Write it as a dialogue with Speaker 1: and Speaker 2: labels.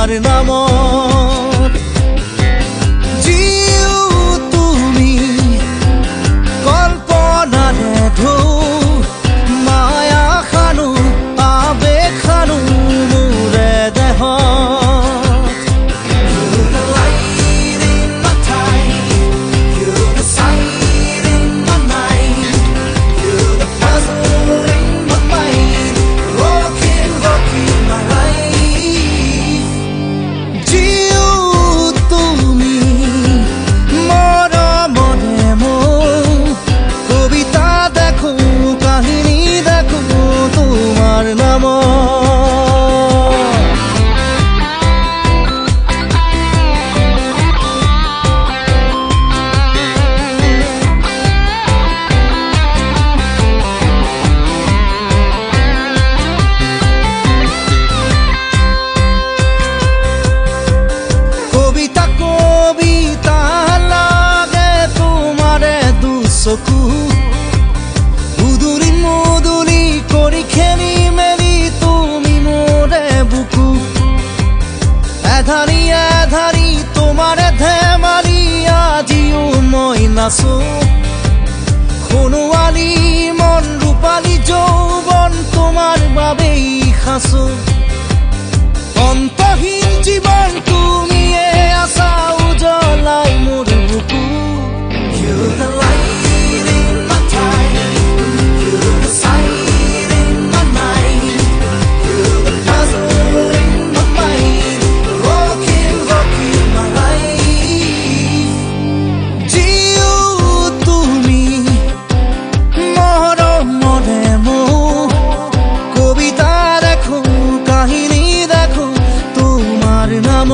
Speaker 1: তোমার নামত জিও তুমি কল্পনাৰে ঢৌ মায়া খানো আবেগ খানো মোৰে দেহত উদুলি মুদুলি কৰি খেলি মেলি তুমি মোৰে বুকু এধাৰি এধাৰি তোমাৰে ধেমালি আজিও মই নাচো সোণোৱালী মন ৰূপালী যৌৱন তোমাৰ বাবেই সাঁচো অন্তহীন জীৱন তুমিয়ে আছা উজ্বলাই মোৰ বুকু কবিতা দেখো কাহিনী দেখো তোমার নাম